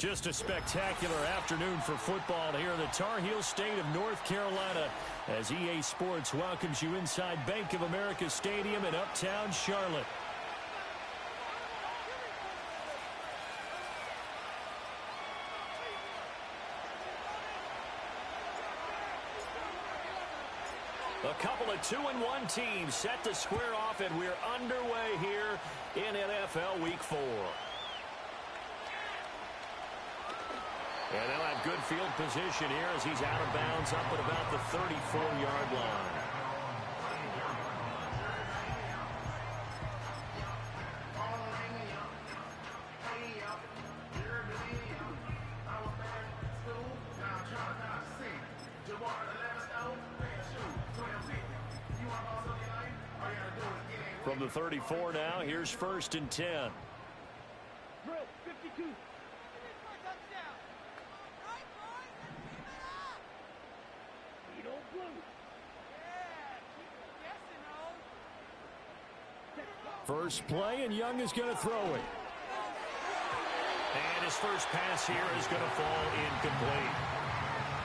Just a spectacular afternoon for football here in the Tar Heel state of North Carolina as EA Sports welcomes you inside Bank of America Stadium in uptown Charlotte. A couple of 2-1 teams set to square off, and we're underway here in NFL Week 4. And they'll have good field position here as he's out of bounds up at about the 34-yard line. From the 34 now, here's 1st and 10. 52. First play, and Young is going to throw it. And his first pass here is going to fall incomplete.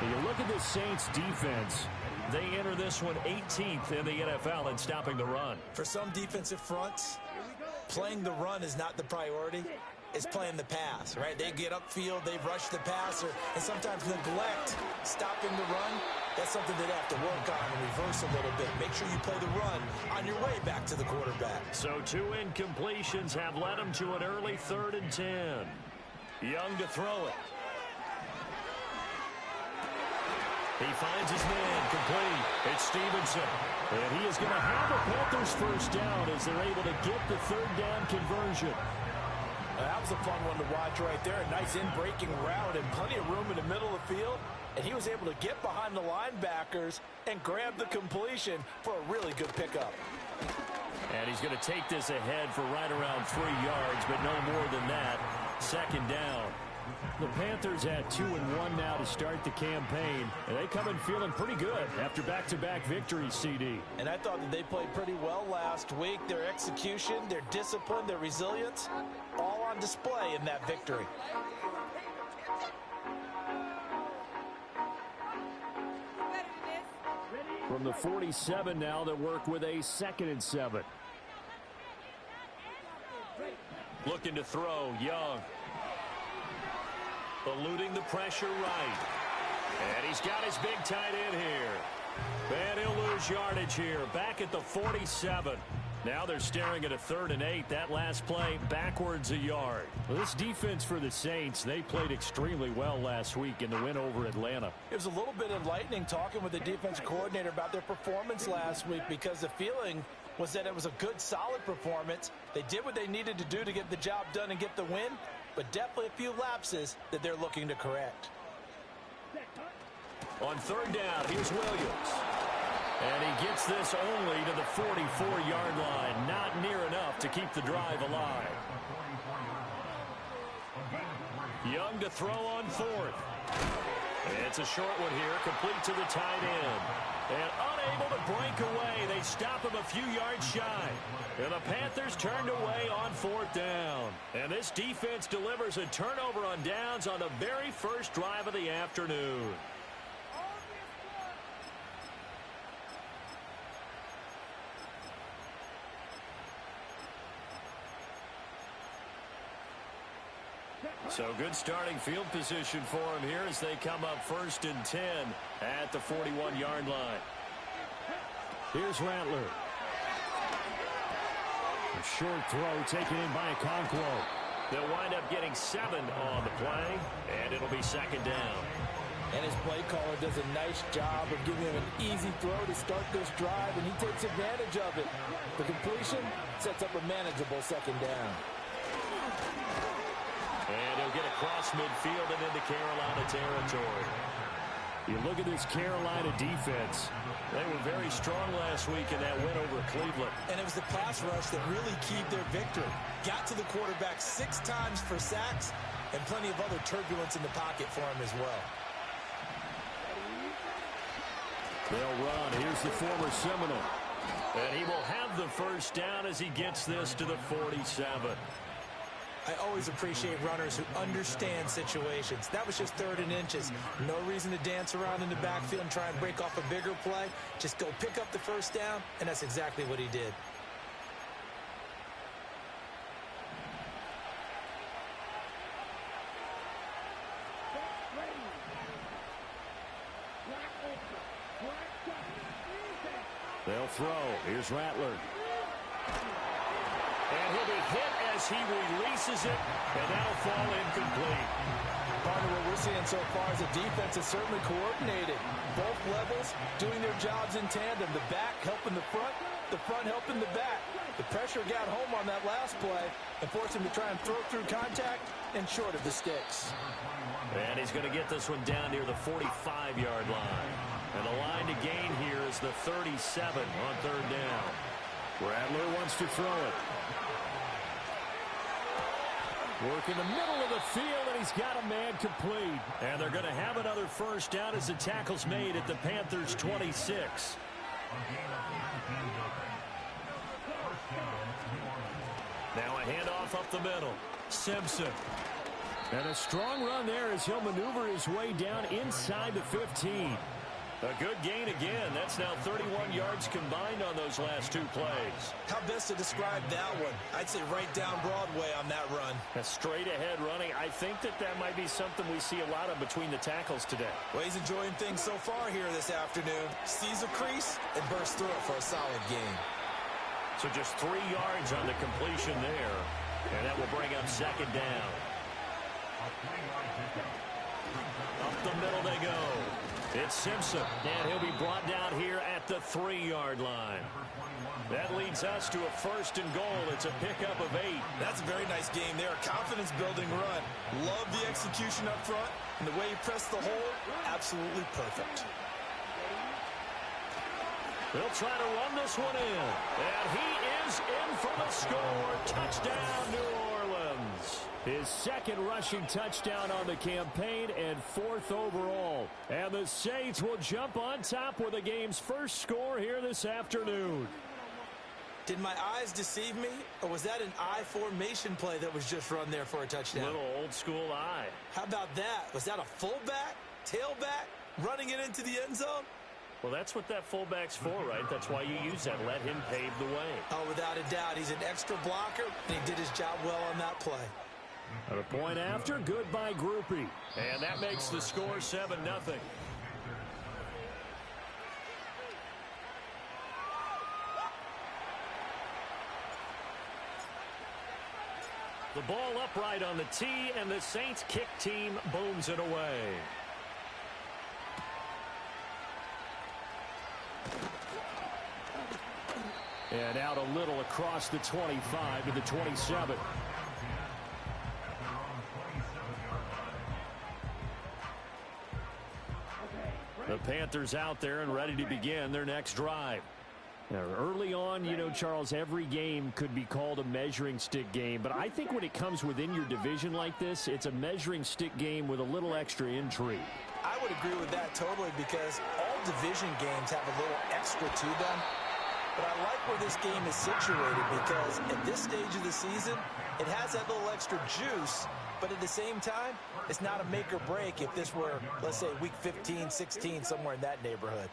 When you look at the Saints defense, they enter this one 18th in the NFL in stopping the run. For some defensive fronts, playing the run is not the priority. It's playing the pass, right? They get upfield, they rush the passer, and sometimes neglect stopping the run. That's something they'd have to work on and reverse a little bit. Make sure you play the run on your way back to the quarterback. So 2 incompletions have led him to an early 3rd and 10. Young to throw it. He finds his man complete. It's Stevenson. And he is going to have the Panthers first down as they're able to get the 3rd down conversion. That was a fun one to watch right there. A nice in-breaking route and plenty of room in the middle of the field. And he was able to get behind the linebackers and grab the completion for a really good pickup. And he's going to take this ahead for right around 3 yards, but no more than that. 2nd down. The Panthers at 2-1 now to start the campaign. And they come in feeling pretty good after back-to-back victories, CD. And I thought that they played pretty well last week. Their execution, their discipline, their resilience, all on display in that victory. From the 47 now, they work with a 2nd and 7. Looking to throw, Young. Eluding the pressure right. And he's got his big tight end here. And he'll lose yardage here. Back at the 47. Now they're staring at a 3rd and 8. That last play backwards a yard. Well, this defense for the Saints, they played extremely well last week in the win over Atlanta. It was a little bit enlightening talking with the defense coordinator about their performance last week because the feeling was that it was a good, solid performance. They did what they needed to do to get the job done and get the win, but definitely a few lapses that they're looking to correct. On 3rd down, here's Williams. And he gets this only to the 44-yard line. Not near enough to keep the drive alive. Young to throw on 4th. It's a short one here, complete to the tight end. And unable to break away, they stop him a few yards shy. And the Panthers turned away on 4th down. And this defense delivers a turnover on downs on the very first drive of the afternoon. So good starting field position for him here as they come up 1st and 10 at the 41-yard line. Here's Rattler. A short throw taken in by Okonkwo. They'll wind up getting 7 on the play, and it'll be 2nd down. And his play caller does a nice job of giving him an easy throw to start this drive, and he takes advantage of it. The completion sets up a manageable 2nd down. And he'll get across midfield and into Carolina territory. You look at this Carolina defense. They were very strong last week in that win over Cleveland. And it was the pass rush that really keyed their victory. Got to the quarterback 6 times for sacks and plenty of other turbulence in the pocket for him as well. They'll run. Here's the former Seminole. And he will have the first down as he gets this to the 47. I always appreciate runners who understand situations. That was just 3rd and inches. No reason to dance around in the backfield and try and break off a bigger play. Just go pick up the first down, and that's exactly what he did. They'll throw. Here's Rattler. And he'll be hit as he releases it, and that'll fall incomplete. Partner, what we're seeing so far is the defense is certainly coordinated. Both levels doing their jobs in tandem. The back helping the front helping the back. The pressure got home on that last play and forced him to try and throw through contact and short of the sticks. And he's going to get this one down near the 45-yard line. And the line to gain here is the 37 on 3rd down. Rattler wants to throw it. Work in the middle of the field, and he's got a man complete. And they're going to have another first down as the tackle's made at the Panthers' 26. Now a handoff up the middle. Simpson. And a strong run there as he'll maneuver his way down inside the 15. A good gain again. That's now 31 yards combined on those last 2 plays. How best to describe that one? I'd say right down Broadway on that run. A straight ahead running. I think that might be something we see a lot of between the tackles today. Well, he's enjoying things so far here this afternoon. Sees a crease and bursts through it for a solid gain. So just 3 yards on the completion there. And that will bring up 2nd down. Up the middle they go. It's Simpson, and he'll be brought down here at the 3-yard line. That leads us to a 1st and goal. It's a pickup of 8. That's a very nice game there. Confidence-building run. Love the execution up front, and the way he pressed the hole, absolutely perfect. They'll try to run this one in, and he is in for the score. Touchdown, New Orleans. His 2nd rushing touchdown on the campaign and 4th overall. And the Saints will jump on top with the game's first score here this afternoon. Did my eyes deceive me, or was that an I formation play that was just run there for a touchdown? Little old school eye. How about that? Was that a fullback, tailback, running it into the end zone? Well, that's what that fullback's for, right? That's why you use that. Let him pave the way. Oh, without a doubt. He's an extra blocker, and he did his job well on that play. And a point after, good by Groupie. And that makes the score 7-0. The ball upright on the tee, and the Saints kick team booms it away. And out a little across the 25 to the 27. The Panthers out there and ready to begin their next drive. Now, early on, you know, Charles, every game could be called a measuring stick game. But I think when it comes within your division like this, it's a measuring stick game with a little extra intrigue. I would agree with that totally, because all division games have a little extra to them. But I like where this game is situated, because at this stage of the season, it has that little extra juice. But at the same time, it's not a make or break if this were, let's say, week 15, 16, somewhere in that neighborhood.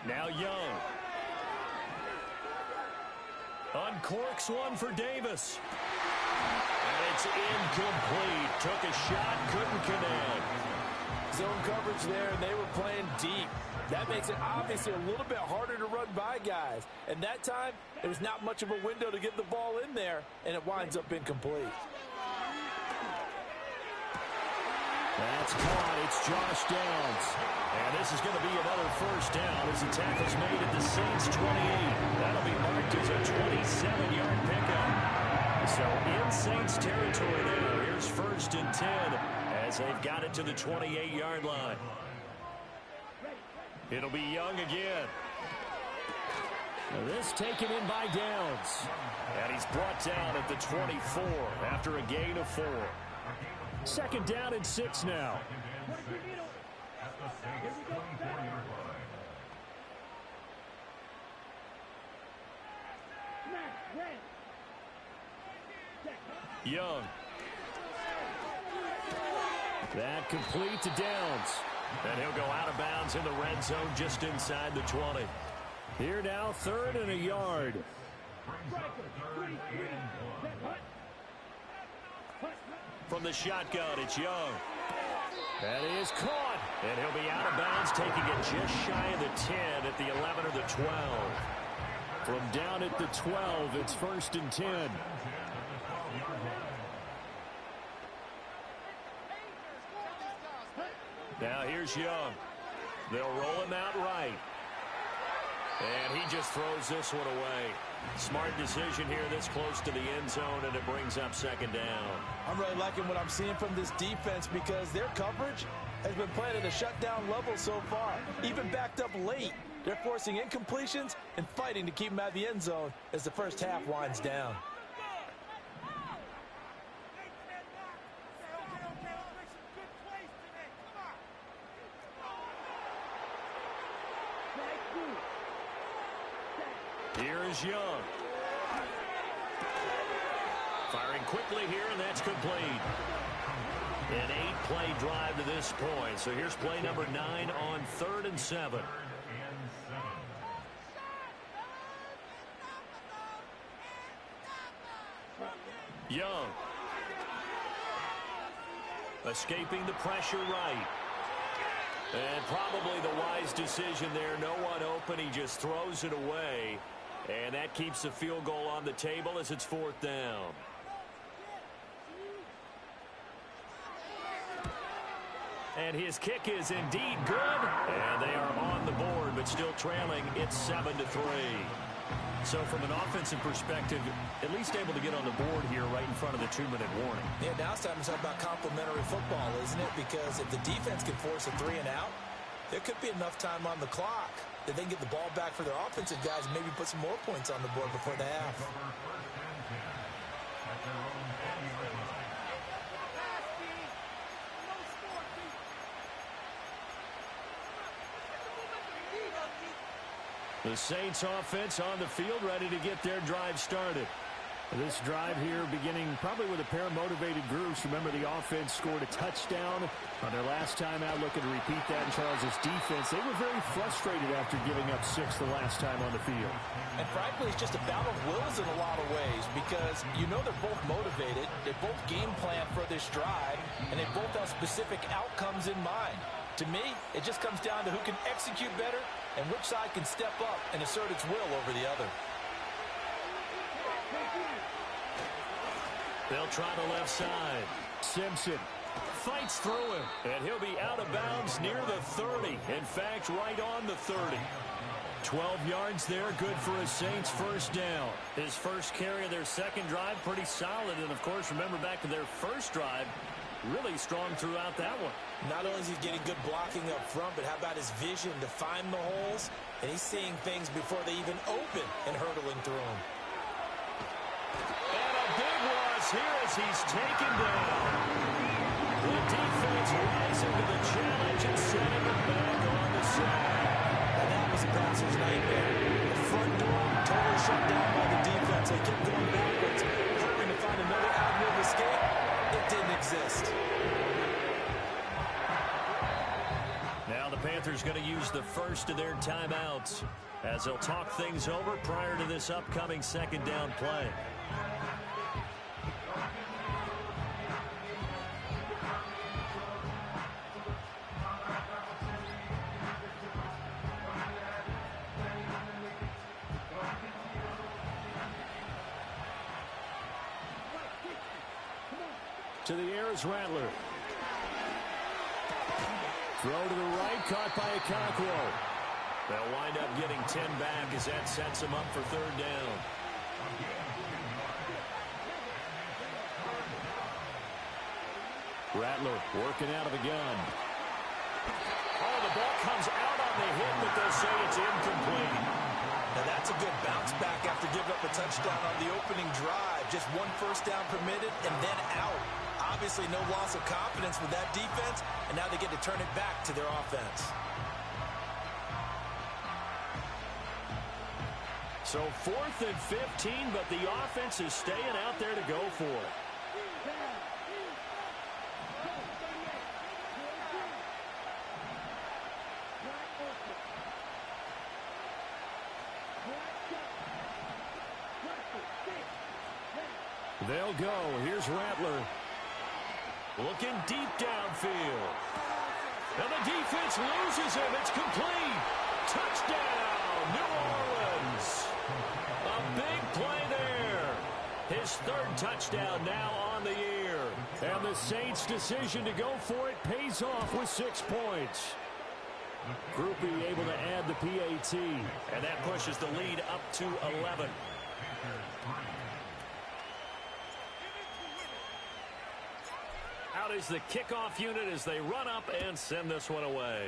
Now Young. Uncorks one for Davis. And it's incomplete. Took a shot, couldn't connect. Zone coverage there, and they were playing deep. That makes it obviously a little bit harder to run by guys. And that time, there was not much of a window to get the ball in there, and it winds up incomplete. That's caught. It's Josh Downs. And this is going to be another first down as the tackle's made at the Saints' 28. That'll be marked as a 27-yard pickup. So in Saints territory now, here's 1st and 10 as they've got it to the 28-yard line. It'll be Young again. Now this taken in by Downs. And he's brought down at the 24 after a gain of 4. 2nd down and 6 now. Young. That complete to Downs. And he'll go out of bounds in the red zone just inside the 20. Here now, 3rd and a yard. From the shotgun, it's Young. That is caught. And he'll be out of bounds, taking it just shy of the 10 at the 11 or the 12. From down at the 12, it's 1st and 10. Now here's Young. They'll roll him out right. And he just throws this one away. Smart decision here this close to the end zone, and it brings up 2nd down. I'm really liking what I'm seeing from this defense because their coverage has been playing at a shutdown level so far. Even backed up late, they're forcing incompletions and fighting to keep them out of the end zone as the first half winds down. Here is Young. Firing quickly here, and that's complete. An 8-play drive to this point. So here's play number 9 on 3rd and 7. Young. Escaping the pressure right. And probably the wise decision there. No one open. He just throws it away. And that keeps the field goal on the table as it's 4th down. And his kick is indeed good. And they are on the board, but still trailing. It's 7-3. So from an offensive perspective, at least able to get on the board here right in front of the 2-minute warning. Yeah, now it's time to talk about complementary football, isn't it? Because if the defense can force a 3 and out, there could be enough time on the clock that they can get the ball back for their offensive guys and maybe put some more points on the board before the half. The Saints offense on the field, ready to get their drive started. This drive here beginning probably with a pair of motivated groups. Remember, the offense scored a touchdown on their last time out, looking to repeat that in Charles' defense. They were very frustrated after giving up 6 the last time on the field. And frankly, it's just a battle of wills in a lot of ways because you know they're both motivated, they both game plan for this drive, and they both have specific outcomes in mind. To me, it just comes down to who can execute better and which side can step up and assert its will over the other. They'll try the left side. Simpson fights through him, and he'll be out of bounds near the 30. In fact, right on the 30. 12 yards there, good for a Saints first down. His first carry of their second drive, pretty solid. And, of course, remember back to their first drive, really strong throughout that one. Not only is he getting good blocking up front, but how about his vision to find the holes? And he's seeing things before they even open and hurdling through them. And a big loss here as he's taken down. The defense rising to the challenge and setting him back on the side. And that was a passer's nightmare. The front door totally shut down by the defense. They kept going backwards, hoping to find another avenue of escape. It didn't exist. Now the Panthers going to use the first of their timeouts as they'll talk things over prior to this upcoming second down play. To the air is Rattler. Throw to the right, caught by Okonkwo. They'll wind up getting 10 back as that sets them up for third down. Rattler working out of the gun. Oh, the ball comes out on the hit, but they'll say it's incomplete. Now that's a good bounce back after giving up a touchdown on the opening drive. Just one first down permitted and then out. Obviously no loss of confidence with that defense, and now they get to turn it back to their offense. So 4th and 15, but the offense is staying out there to go for it. They'll go. Here's Rattler. Looking deep downfield. And the defense loses him. It's complete. Touchdown, New Orleans. A big play there. His third touchdown now on the year. And the Saints' decision to go for it pays off with 6 points. Groupie able to add the PAT. And that pushes the lead up to 11. Out is the kickoff unit as they run up and send this one away.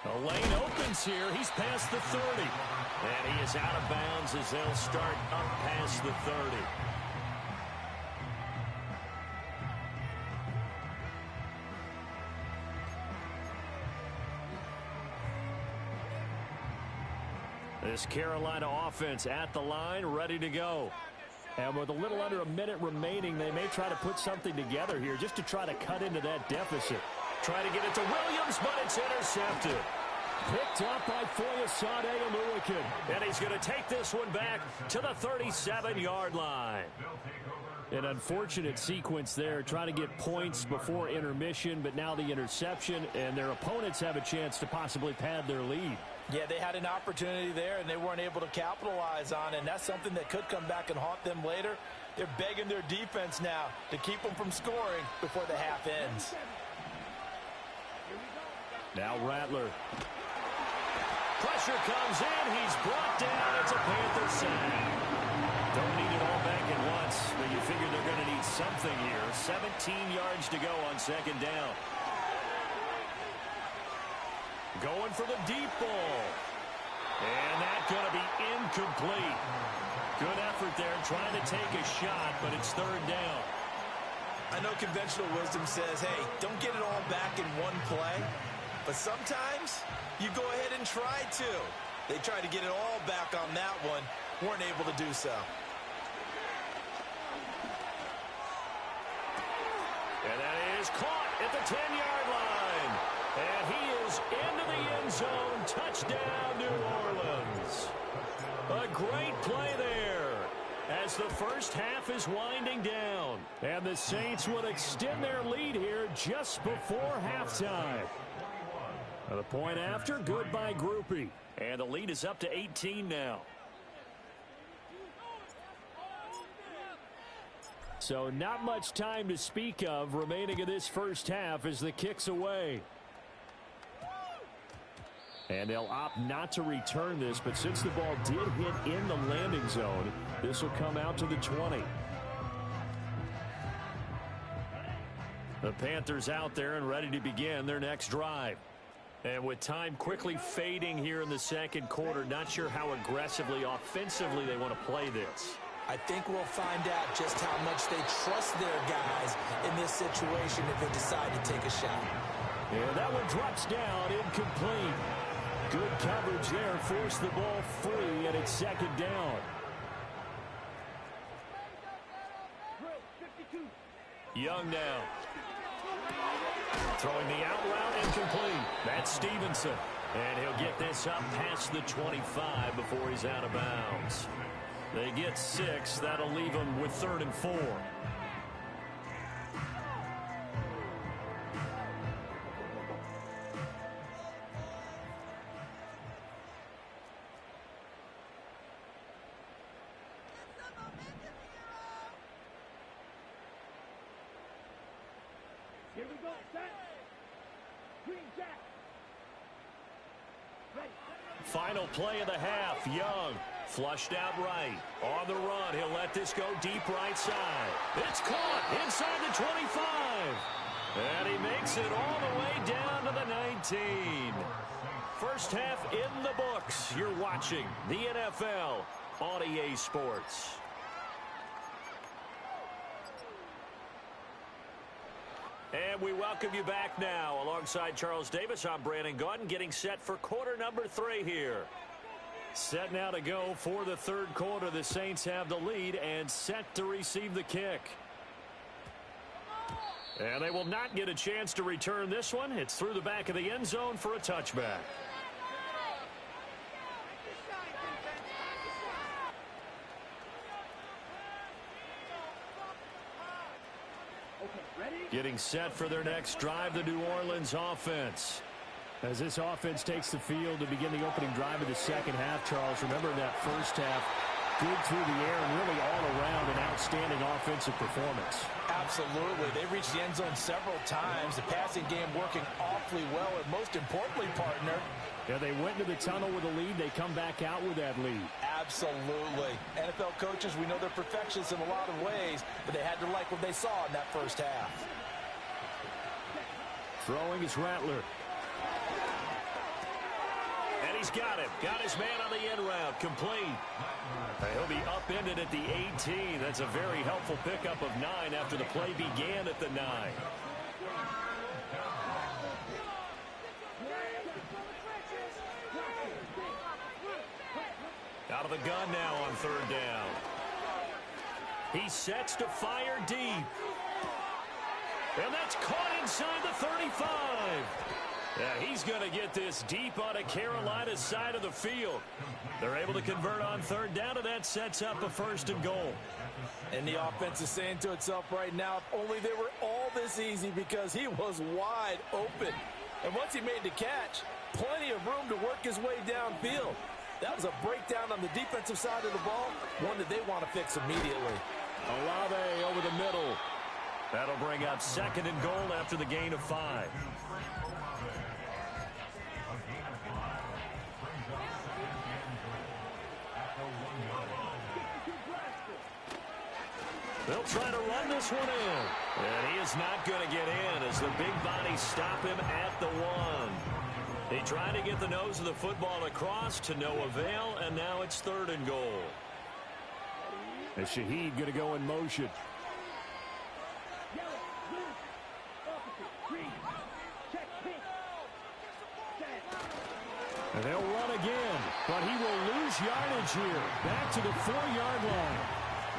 The lane opens here. He's past the 30. And he is out of bounds as they'll start up past the 30. This Carolina offense at the line, ready to go. And with a little under a minute remaining, they may try to put something together here just to try to cut into that deficit. Try to get it to Williams, but it's intercepted. Picked up by Foyesade Oluwakin. And he's going to take this one back to the 37-yard line. An unfortunate sequence there, trying to get points before intermission, but now the interception, and their opponents have a chance to possibly pad their lead. Yeah, they had an opportunity there, and they weren't able to capitalize on it, and that's something that could come back and haunt them later. They're begging their defense now to keep them from scoring before the half ends. Now Rattler. Pressure comes in. He's brought down. It's a Panther sack. Don't need it all back at once, but you figure they're going to need something here. 17 yards to go on second down. Going for the deep ball. And that's going to be incomplete. Good effort there trying to take a shot, but it's third down. I know conventional wisdom says, hey, don't get it all back in one play. But sometimes you go ahead and try to. They tried to get it all back on that one. Weren't able to do so. And that is caught at the 10-yard line. And he is into the end zone. Touchdown, New Orleans. A great play there as the first half is winding down. And the Saints will extend their lead here just before halftime. The point after, good by Groupie. And the lead is up to 18 now. So not much time to speak of remaining in this first half as the kick's away. And they'll opt not to return this, but since the ball did hit in the landing zone, this will come out to the 20. The Panthers out there and ready to begin their next drive. And with time quickly fading here in the second quarter, not sure how aggressively, offensively they want to play this. I think we'll find out just how much they trust their guys in this situation if they decide to take a shot. And that one drops down, incomplete. Good coverage there, forced the ball free, and it's second down. Young now. Throwing the out route, incomplete. That's Stevenson. And he'll get this up past the 25 before he's out of bounds. They get 6. That'll leave them with 3rd and 4. Here we go, set. Green jack. Ready. Final play of the half. Young flushed out right. On the run, he'll let this go deep right side. It's caught inside the 25. And he makes it all the way down to the 19. First half in the books. You're watching the NFL on EA Sports. And we welcome you back now. Alongside Charles Davis, I'm Brandon Gaudin, getting set for quarter number 3 here. Set now to go for the third quarter. The Saints have the lead and set to receive the kick. And they will not get a chance to return this one. It's through the back of the end zone for a touchback. Getting set for their next drive, the New Orleans offense. As this offense takes the field to begin the opening drive of the second half, Charles, remember in that first half, good through the air and really all around an outstanding offensive performance. Absolutely. They reached the end zone several times. The passing game working awfully well, and most importantly, partner, yeah, they went into the tunnel with a lead. They come back out with that lead. Absolutely. NFL coaches, we know they're perfectionists in a lot of ways, but they had to like what they saw in that first half. Throwing is Rattler. And he's got him. Got his man on the end route. Complete. He'll be upended at the 18. That's a very helpful pickup of 9 after the play began at the 9. Out of the gun now on third down. He sets to fire deep. And that's caught inside the 35. Yeah, he's going to get this deep on a Carolina side of the field. They're able to convert on third down, and that sets up a 1st and goal. And the offense is saying to itself right now, if only they were all this easy, because he was wide open. And once he made the catch, plenty of room to work his way downfield. That was a breakdown on the defensive side of the ball, one that they want to fix immediately. Olave over the middle. That'll bring up 2nd and goal after the gain of 5. They'll try to run this one in. And he is not going to get in as the big bodies stop him at the 1. He tried to get the nose of the football across to no avail, and now it's 3rd and goal. And Shaheed going to go in motion. And they'll run again, but he will lose yardage here. Back to the 4-yard line.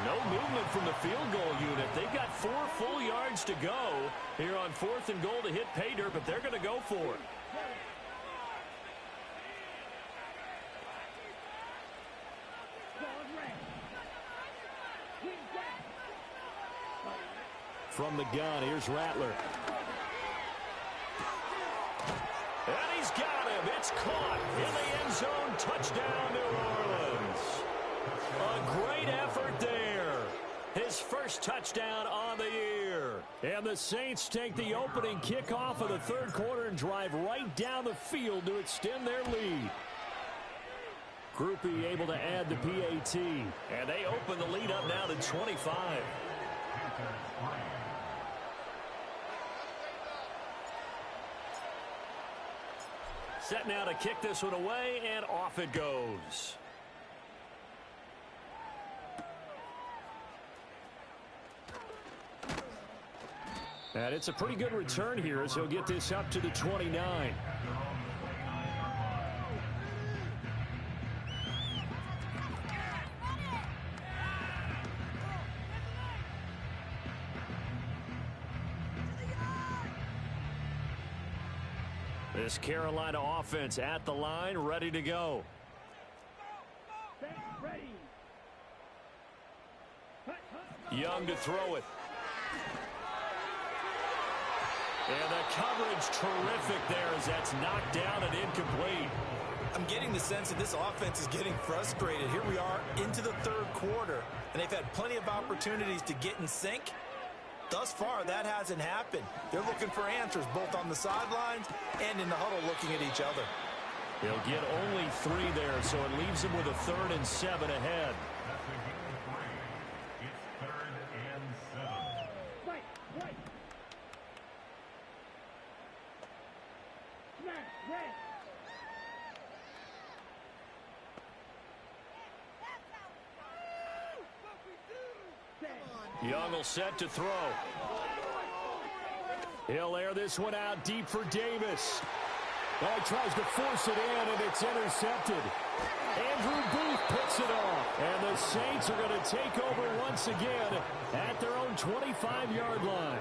No movement from the field goal unit. They've got 4 full yards to go here on 4th and goal to hit pay dirt, but they're going to go for it. From the gun, here's Rattler. And he's got him. It's caught in the end zone. Touchdown, New Orleans. A great effort there. His first touchdown on the year. And the Saints take the opening kickoff of the 3rd quarter and drive right down the field to extend their lead. Groupie able to add the PAT. And they open the lead up now to 25. Set now to kick this one away, and off it goes. And it's a pretty good return here as he'll get this up to the 29. This Carolina offense at the line, ready to go. Young to throw it. And the coverage terrific there as that's knocked down and incomplete. I'm getting the sense that this offense is getting frustrated. Here we are into the 3rd quarter, and they've had plenty of opportunities to get in sync. Thus far, that hasn't happened. They're looking for answers both on the sidelines and in the huddle looking at each other. They'll get only 3 there, so it leaves them with a 3rd and 7 ahead. Young will set to throw. He'll air this one out deep for Davis. Oh, he tries to force it in, and it's intercepted. Andrew Booth picks it off. And the Saints are going to take over once again at their own 25-yard line.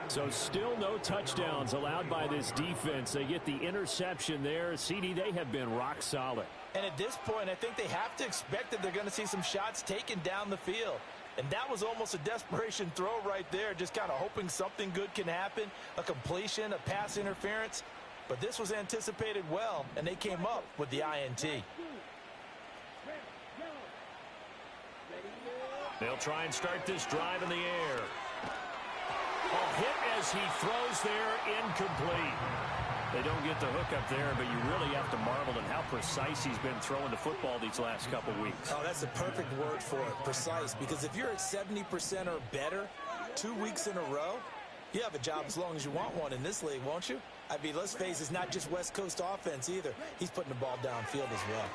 So still no touchdowns allowed by this defense. They get the interception there. CD, they have been rock solid. And at this point, I think they have to expect that they're going to see some shots taken down the field. And that was almost a desperation throw right there, just kind of hoping something good can happen, a completion, a pass interference. But this was anticipated well, and they came up with the INT. They'll try and start this drive in the air. A hit as he throws there, incomplete. They don't get the hook up there, but you really have to marvel at how precise he's been throwing the football these last couple weeks. Oh, that's the perfect word for it, precise, because if you're at 70% or better 2 weeks in a row, you have a job as long as you want one in this league, won't you? I mean, let's face it, it's not just West Coast offense either. He's putting the ball downfield as well.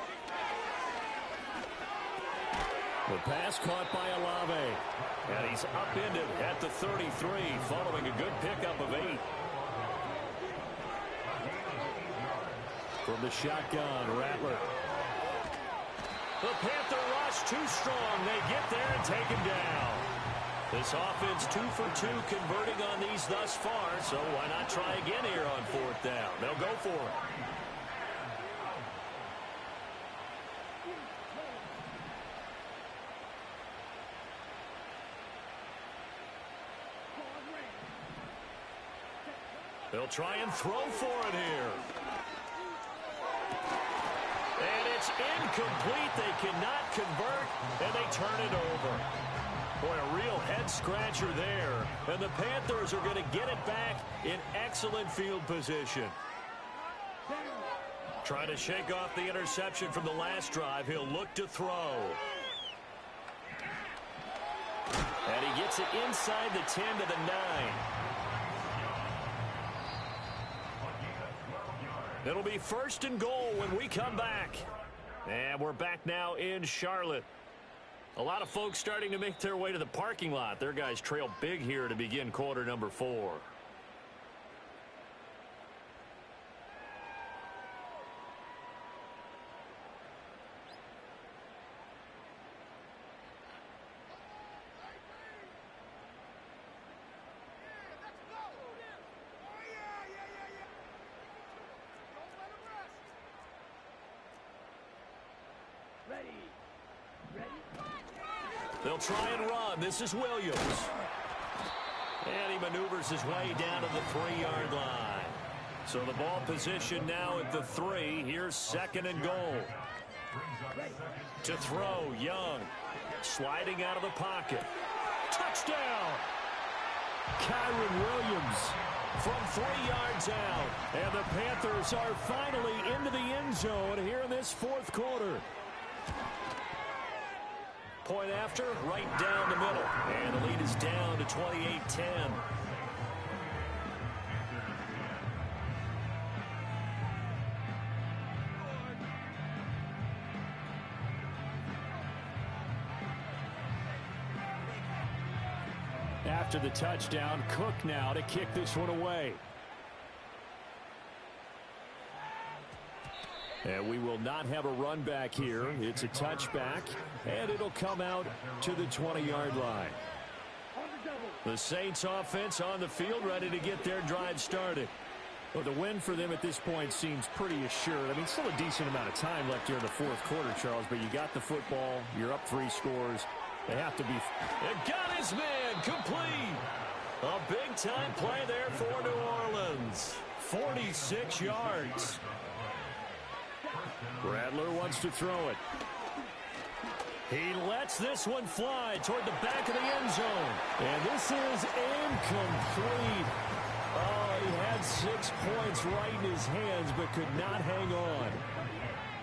The pass caught by Olave. And he's upended at the 33 following a good pickup of 8. From the shotgun, Rattler. The Panther rush too strong. They get there and take him down. This offense 2 for 2 converting on these thus far, so why not try again here on 4th down? They'll go for it. They'll try and throw for it here. And it's incomplete. They cannot convert, and they turn it over. Boy, a real head-scratcher there. And the Panthers are going to get it back in excellent field position. Trying to shake off the interception from the last drive. He'll look to throw. And he gets it inside the 10 to the 9. It'll be 1st and goal when we come back. And we're back now in Charlotte. A lot of folks starting to make their way to the parking lot. Their guys trail big here to begin quarter number 4. They'll try and run. This is Williams. And he maneuvers his way down to the 3-yard line. So the ball position now at the 3. Here's 2nd and goal. To throw, Young. Sliding out of the pocket. Touchdown! Kyron Williams From 3 yards out. And the Panthers are finally into the end zone here in this 4th quarter. Point after, right down the middle. And the lead is down to 28-10. After the touchdown, Cook now to kick this one away. And we will not have a run back here. It's a touchback, and it'll come out to the 20-yard line. The Saints offense on the field, ready to get their drive started. Well, the win for them at this point seems pretty assured. I mean, still a decent amount of time left here in the 4th quarter, Charles, but you got the football. You're up 3 scores. They have to be. And got his man complete. A big-time play there for New Orleans. 46 yards. Rattler wants to throw it. He lets this one fly toward the back of the end zone. And this is incomplete. Oh, he had 6 points right in his hands, but could not hang on.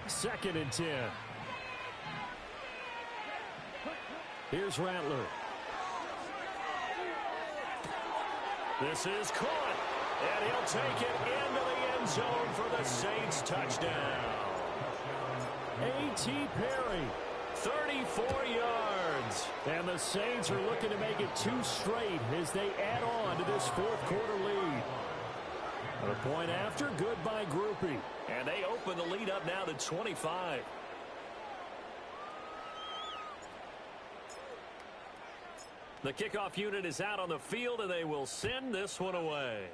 2nd and 10. Here's Rattler. This is caught. And he'll take it into the end zone for the Saints touchdown. A.T. Perry. 34 yards. And the Saints are looking to make it 2 straight as they add on to this 4th quarter lead. A point after, good by Groupie. And they open the lead up now to 25. The kickoff unit is out on the field, and they will send this one away.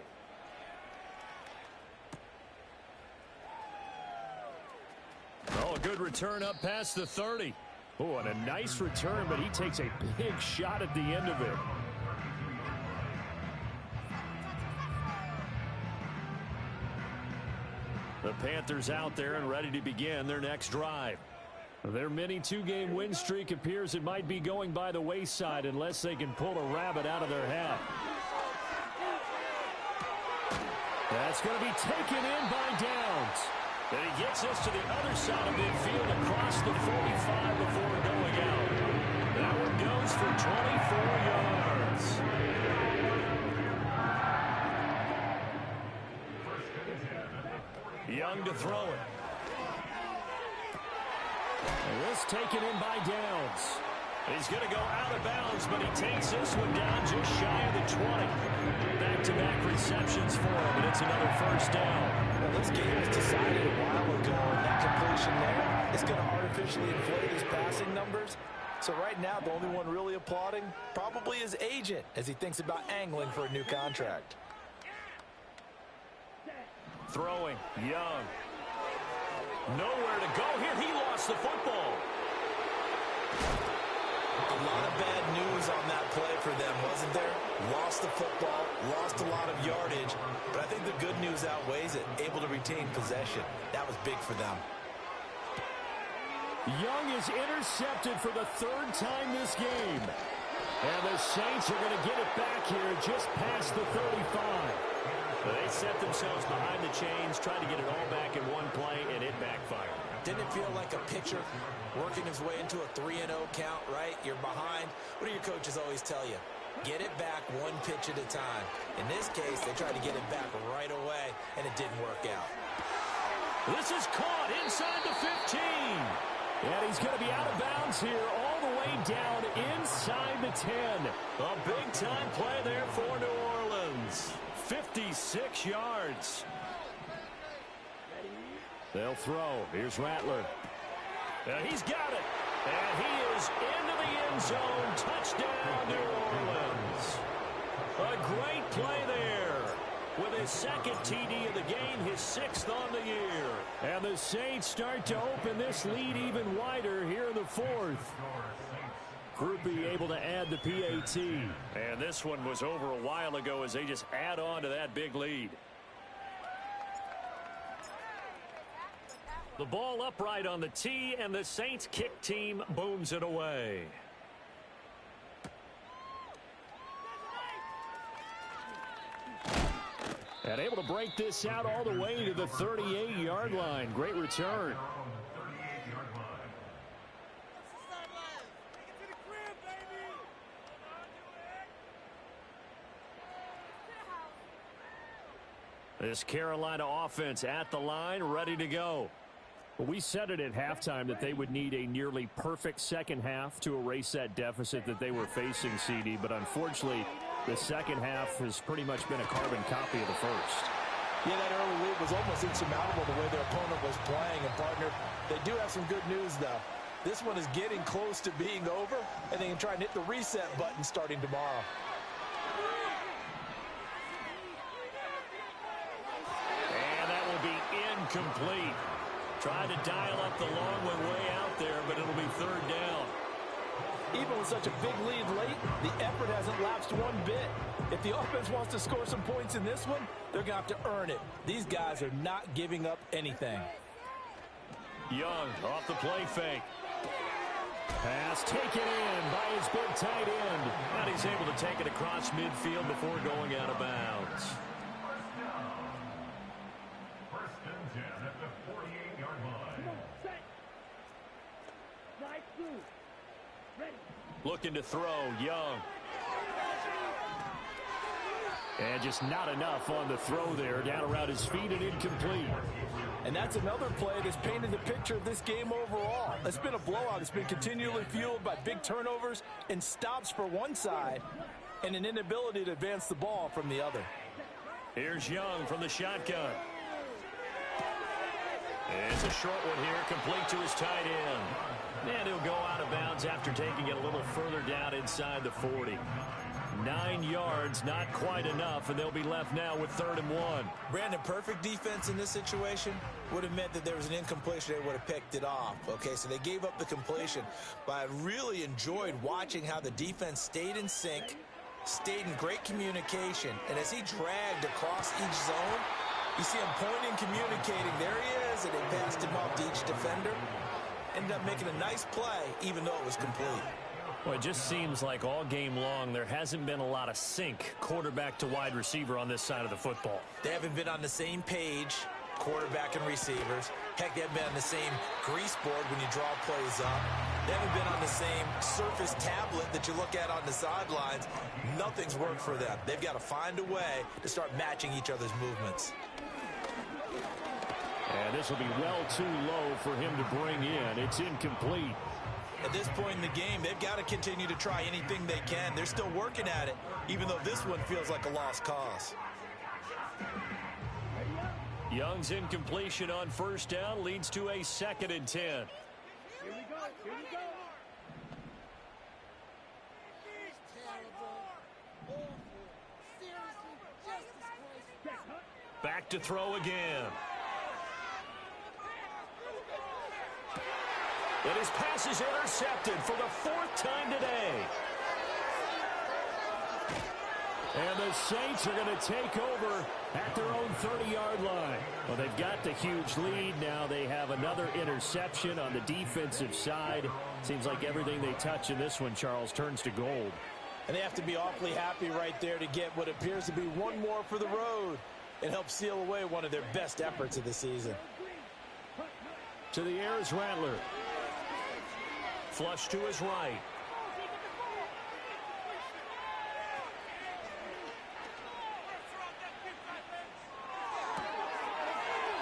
Oh, a good return up past the 30. Oh, and a nice return, but he takes a big shot at the end of it. The Panthers out there and ready to begin their next drive. Their mini two-game win streak appears it might be going by the wayside unless they can pull a rabbit out of their hat. That's going to be taken in by Downs. And he gets this to the other side of midfield across the 45 before going out. That one goes for 24 yards. Young to throw it. And this taken in by Downs. He's going to go out of bounds, but he takes this one down just shy of the 20. Back-to-back receptions for him, and it's another first down. Well, this game was decided a while ago, and that completion there is going to artificially inflate his passing numbers. So right now, the only one really applauding probably his agent as he thinks about angling for a new contract. Throwing, Young. Nowhere to go here. He lost the football. A lot of bad news on that play for them, wasn't there? Lost the football, lost a lot of yardage, but I think the good news outweighs it. Able to retain possession. That was big for them. Young is intercepted for the third time this game. And the Saints are going to get it back here just past the 35. They set themselves behind the chains, tried to get it all back in one play, and it backfired. Didn't it feel like a pitcher working his way into a 3-0 count, right? You're behind. What do your coaches always tell you? Get it back one pitch at a time. In this case, they tried to get it back right away, and it didn't work out. This is caught inside the 15. And he's going to be out of bounds here all the way down inside the 10. A big-time play there for New Orleans. 56 yards. They'll throw. Here's Rattler. He's got it. And he is into the end zone. Touchdown, New Orleans. A great play there. With his second TD of the game, his 6th on the year. And the Saints start to open this lead even wider here in the 4th. Groupie able to add the PAT. And this one was over a while ago as they just add on to that big lead. The ball upright on the tee, and the Saints kick team booms it away. And able to break this out all the way to the 38-yard line. Great return. This Carolina offense at the line, ready to go. Well, we said it at halftime that they would need a nearly perfect second half to erase that deficit that they were facing, CD. But unfortunately, the second half has pretty much been a carbon copy of the first. Yeah, that early lead was almost insurmountable the way their opponent was playing. And, partner, they do have some good news, though. This one is getting close to being over, and they can try and hit the reset button starting tomorrow. And that will be incomplete. Tried to dial up the long one way out there, but it'll be third down. Even with such a big lead late, the effort hasn't lapsed one bit. If the offense wants to score some points in this one, they're going to have to earn it. These guys are not giving up anything. Young off the play fake. Pass taken in by his big tight end. And he's able to take it across midfield before going out of bounds. Looking to throw, Young. And just not enough on the throw there. Down around his feet and incomplete. And that's another play that's painted the picture of this game overall. It's been a blowout. It's been continually fueled by big turnovers and stops for one side and an inability to advance the ball from the other. Here's Young from the shotgun. It's a short one here, complete to his tight end. And he'll go out of bounds after taking it a little further down inside the 40. 9 yards, not quite enough, and they'll be left now with 3rd and 1. Brandon, perfect defense in this situation would have meant that there was an incompletion. They would have picked it off. Okay, so they gave up the completion. But I really enjoyed watching how the defense stayed in sync, stayed in great communication, and as he dragged across each zone, you see him pointing, communicating. There he is, and they passed him off to each defender. Ended up making a nice play, even though it was complete. Well, it just seems like all game long there hasn't been a lot of sync quarterback to wide receiver on this side of the football. They haven't been on the same page, quarterback and receivers. Heck, they haven't been on the same grease board when you draw plays up. They haven't been on the same surface tablet that you look at on the sidelines. Nothing's worked for them. They've got to find a way to start matching each other's movements. And this will be well too low for him to bring in. It's incomplete. At this point in the game, they've got to continue to try anything they can. They're still working at it, even though this one feels like a lost cause. Young's incompletion on 1st down leads to a 2nd and 10. Here we go. Here we go. Back to throw again. And his pass is intercepted for the 4th time today. And the Saints are going to take over at their own 30-yard line. Well, they've got the huge lead. Now they have another interception on the defensive side. Seems like everything they touch in this one, Charles, turns to gold. And they have to be awfully happy right there to get what appears to be one more for the road and help seal away one of their best efforts of the season. To the air is Rattler. Flush to his right.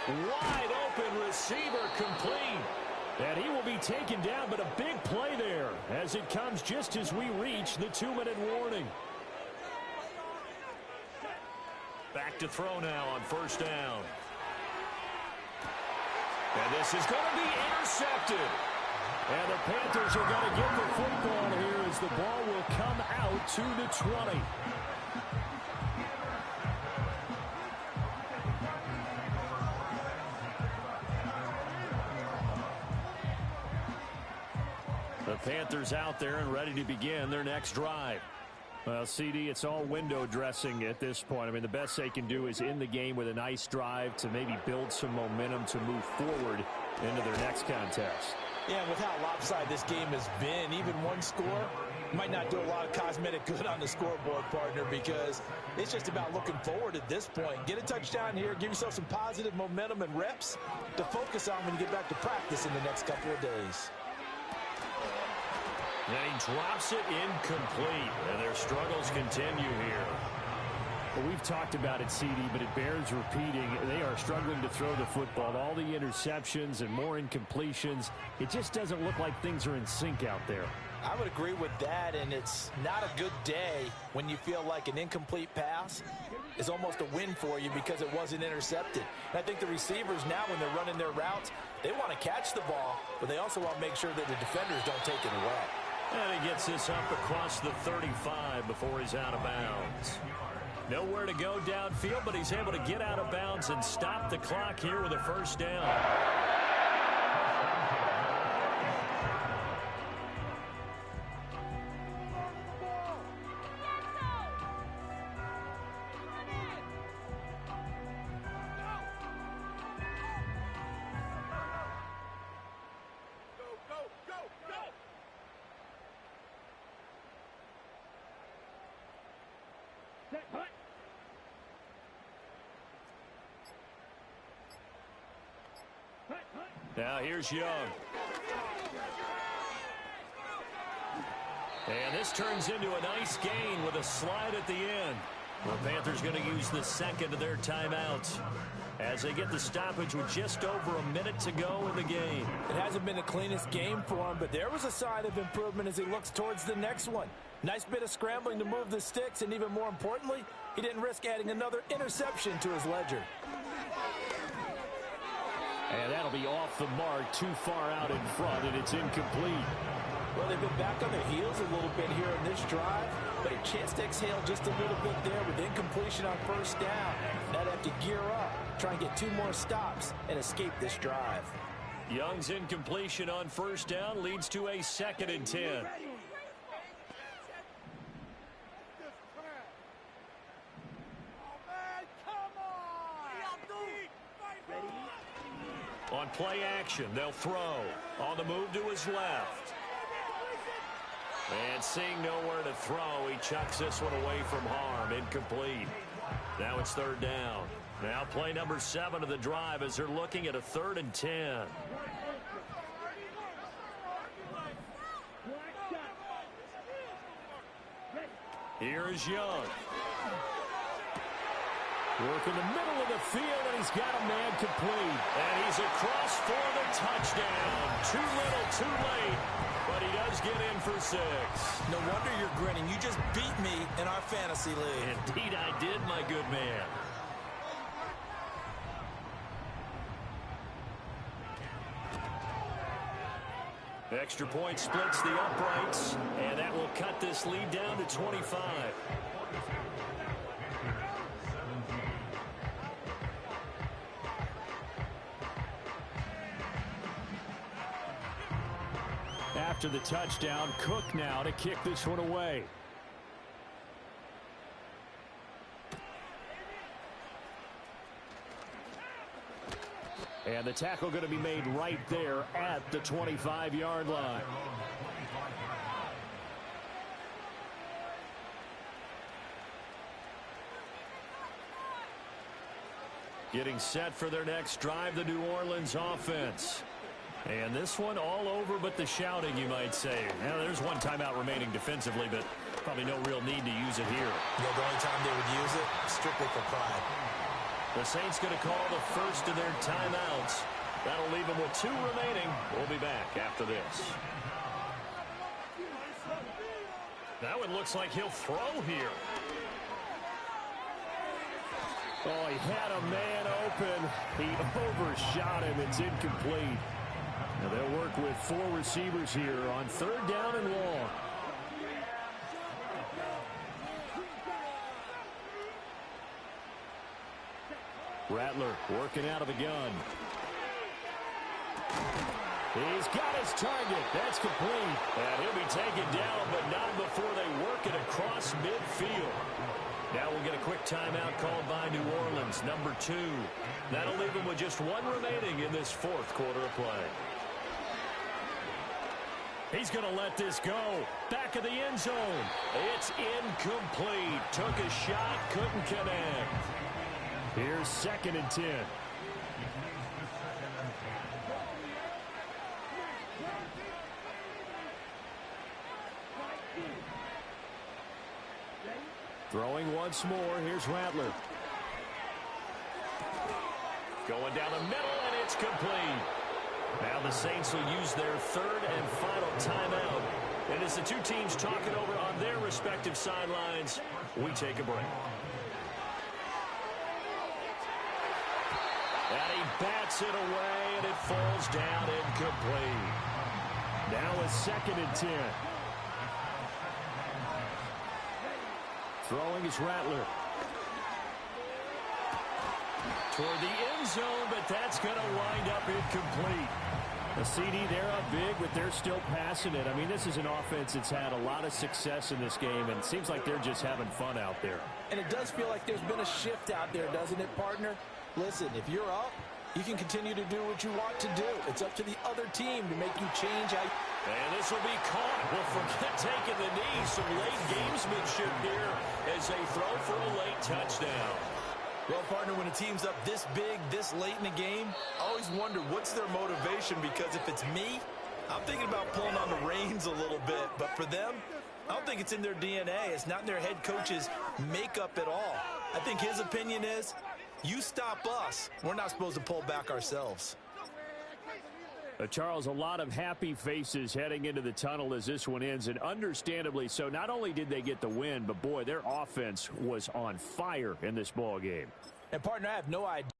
Wide open receiver complete. And he will be taken down, but a big play there as it comes just as we reach the 2-minute warning. Back to throw now on 1st down. And this is going to be intercepted. And the Panthers are going to get the football here as the ball will come out to the 20. The Panthers out there and ready to begin their next drive. Well, CD, it's all window dressing at this point. I mean, the best they can do is in the game with a nice drive to maybe build some momentum to move forward into their next contest. Yeah, with how lopsided this game has been, even one score might not do a lot of cosmetic good on the scoreboard, partner, because it's just about looking forward at this point. Get a touchdown here, give yourself some positive momentum and reps to focus on when you get back to practice in the next couple of days. And he drops it incomplete, and their struggles continue here. Well, we've talked about it, CD, but it bears repeating. They are struggling to throw the football. All the interceptions and more incompletions. It just doesn't look like things are in sync out there. I would agree with that, and it's not a good day when you feel like an incomplete pass is almost a win for you because it wasn't intercepted. And I think the receivers now, when they're running their routes, they want to catch the ball, but they also want to make sure that the defenders don't take it away. And he gets this up across the 35 before he's out of bounds. Nowhere to go downfield, but he's able to get out of bounds and stop the clock here with a 1st down. Now here's Young. And this turns into a nice gain with a slide at the end. The Panthers going to use the second of their timeouts as they get the stoppage with just over a minute to go in the game. It hasn't been the cleanest game for him, but there was a sign of improvement as he looks towards the next one. Nice bit of scrambling to move the sticks, and even more importantly, he didn't risk adding another interception to his ledger. And that'll be off the mark, too far out in front, and it's incomplete. Well, they've been back on their heels a little bit here in this drive, but a chance to exhale just a little bit there with incompletion on first down. Now they have to gear up, try and get 2 more stops, and escape this drive. Young's incompletion on first down leads to a 2nd and 10. On play action, they'll throw. On the move to his left. And seeing nowhere to throw, he chucks this one away from harm. Incomplete. Now it's 3rd down. Now play number 7 of the drive as they're looking at a 3rd and 10. Here is Young. Work in the middle of the field, and he's got a man complete. And he's across for the touchdown. Too little, too late. But he does get in for 6. No wonder you're grinning. You just beat me in our fantasy league. Indeed I did, my good man. Extra point splits the uprights, and that will cut this lead down to 25. After the touchdown, Cook now to kick this one away. And the tackle going to be made right there at the 25-yard line. Getting set for their next drive, the New Orleans offense. And this one all over but the shouting, you might say. Now, there's one timeout remaining defensively, but probably no real need to use it here. Yeah, the only time they would use it, strictly for pride. The Saints going to call the first of their timeouts. That'll leave them with 2 remaining. We'll be back after this. Now it looks like he'll throw here. Oh, he had a man open. He overshot him. It's incomplete. Now they'll work with 4 receivers here on 3rd down and long. Rattler working out of the gun. He's got his target. That's complete. And he'll be taken down, but not before they work it across midfield. Now we'll get a quick timeout called by New Orleans, number 2. That'll leave them with just 1 remaining in this 4th quarter of play. He's going to let this go. Back of the end zone. It's incomplete. Took a shot, couldn't connect. Here's 2nd and 10. Throwing once more. Here's Rattler. Going down the middle, and it's complete. Now the Saints will use their 3rd and final timeout. And as the 2 teams talk it over on their respective sidelines, we take a break. And he bats it away, and it falls down incomplete. Now a 2nd and 10. Throwing is Rattler. Toward the end zone, but that's going to wind up incomplete. The CD, they're up big, but they're still passing it. I mean, this is an offense that's had a lot of success in this game, and it seems like they're just having fun out there. And it does feel like there's been a shift out there, doesn't it, partner? Listen, if you're up, you can continue to do what you want to do. It's up to the other team to make you change. And this will be caught. Well, forget taking the knee. Some late gamesmanship here as they throw for a late touchdown. Well, partner, when a team's up this big, this late in the game, I always wonder what's their motivation, because if it's me, I'm thinking about pulling on the reins a little bit. But for them, I don't think it's in their DNA. It's not in their head coach's makeup at all. I think his opinion is, you stop us, we're not supposed to pull back ourselves. Charles, a lot of happy faces heading into the tunnel as this one ends, and understandably so. Not only did they get the win, but boy, their offense was on fire in this ball game. And partner, I have no idea